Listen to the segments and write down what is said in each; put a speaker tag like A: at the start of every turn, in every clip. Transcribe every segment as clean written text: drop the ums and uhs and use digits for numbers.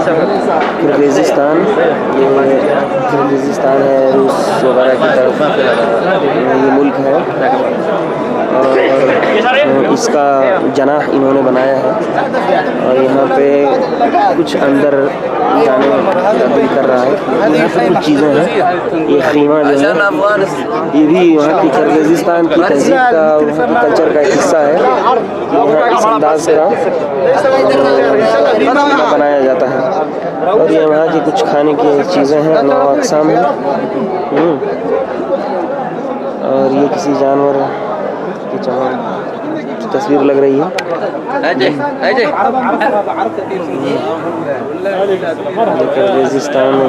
A: किर्गिज़िस्तान, ये किर्गिज़िस्तान है, रूस वगैरह की तरफ ये मुल्क है। और इसका जनाह इन्होंने बनाया है और यहाँ पे कुछ अंदर जाने का दिल कर रहा है। यहाँ पे कुछ चीज़ें हैं, ये खीमा जो है ये भी वहाँ की किर्गिज़िस्तान की तहज़ीब का, वहाँ के कल्चर का एक हिस्सा है। यहाँ इस अंदाज का बनाया जाता है और ये वहाँ की कुछ खाने की चीज़ें हैं, नौ अक़साम हैं। और ये किसी जानवर की तस्वीर लग रही है। किर्गिज़िस्तान में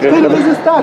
B: किर्गिज़िस्तान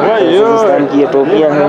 A: किर्गिज़िस्तान की ये टोपियाँ हैं।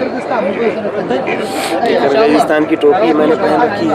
B: किर्गिज़िस्तान.
A: किर्गिज़िस्तान की टोपी मैंने पहन रखी है।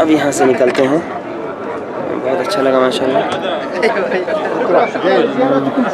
A: अब यहाँ से निकलते हैं। बहुत अच्छा लगा माशाल्लाह।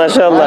A: माशाल्लाह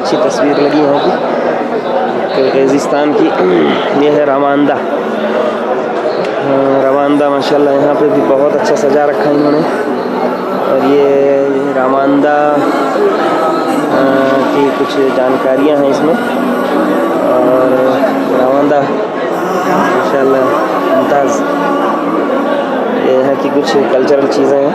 A: अच्छी तस्वीर लगी यहाँ की किर्गिज़िस्तान की। ये है रवांदा। रवांदा माशाल्लाह यहाँ पे भी बहुत अच्छा सजा रखा है इन्होंने। और ये रवांदा की कुछ जानकारियाँ हैं इसमें। और रवांदा माशाल्लाह मुमताज़, ये यहाँ की कुछ कल्चरल चीज़ें हैं।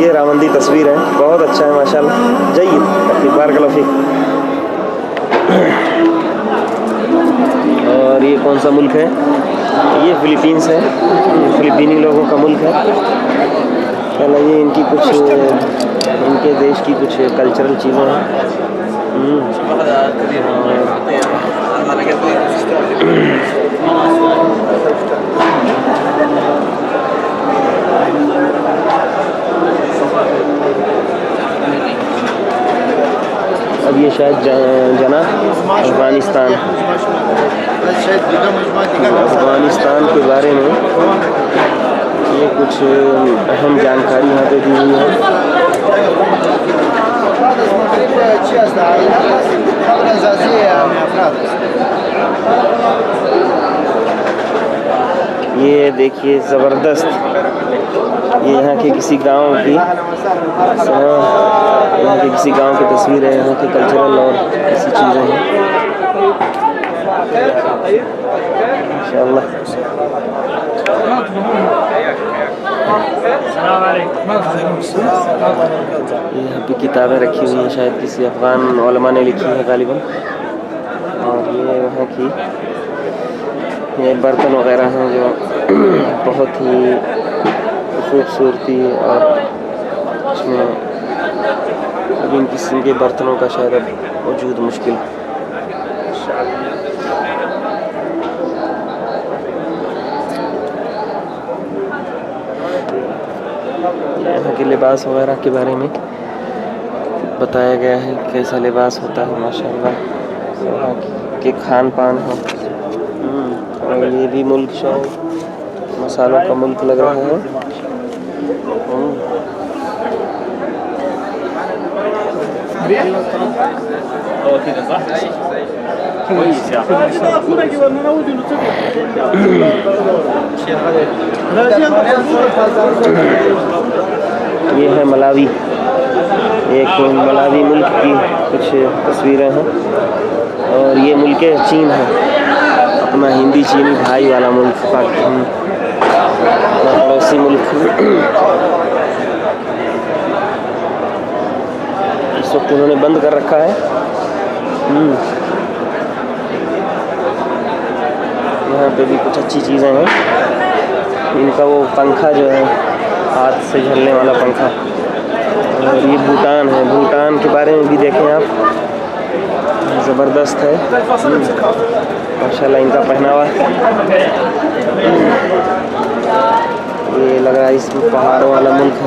A: ये रावंदी तस्वीर है, बहुत अच्छा है माशाल्लाह। जयद बारकल्लाहु फीक। और ये कौन सा मुल्क है? ये फिलीपींस है, फिलिपीनी लोगों का मुल्क है। चलो ये इनकी कुछ इनके देश की कुछ कल्चरल चीज़ें हैं। अब ये शायद जना अफ़गानिस्तान के बारे में ये कुछ अहम जानकारी यहाँ पे दी हुई है। ये देखिए ज़बरदस्त, ये यहाँ के किसी गांव की तस्वीर है। यहाँ के कल्चरल और ऐसी चीज़ें हैं इंशाअल्लाह। यहाँ पे किताबें रखी हुई हैं, शायद किसी अफ़गान उलमा ने लिखी है गालिबन। और ये वहाँ की ये बर्तन वगैरह हैं जो बहुत ही खूबसूरती और इसमें इन किस्म के बर्तनों का शायद अब वजूद मुश्किल। यहाँ के लिबास वगैरह के बारे में बताया गया है, कैसा लिबास होता है माशाल्लाह। यहाँ के खान पान है। और ये भी मुल्क शायद मसालों का मुल्क लग रहा है। ये है मलावी, एक मलावी मुल्क की कुछ तस्वीरें हैं। और ये मुल्क चीन है, अपना हिंदी चीनी भाई वाला मुल्क, पाकिस्तान पड़ोसी मुल्क। इस वक्त उन्होंने बंद कर रखा है। यहाँ पे भी कुछ अच्छी चीज़ें हैं। इनका वो पंखा जो है, हाथ से झलने वाला पंखा। और ये भूटान है, भूटान के बारे में भी देखें आप, ज़बरदस्त है माशाल्लाह इनका पहनावा। ये लग रहा है इसमें पहाड़ों वाला मुल्क है।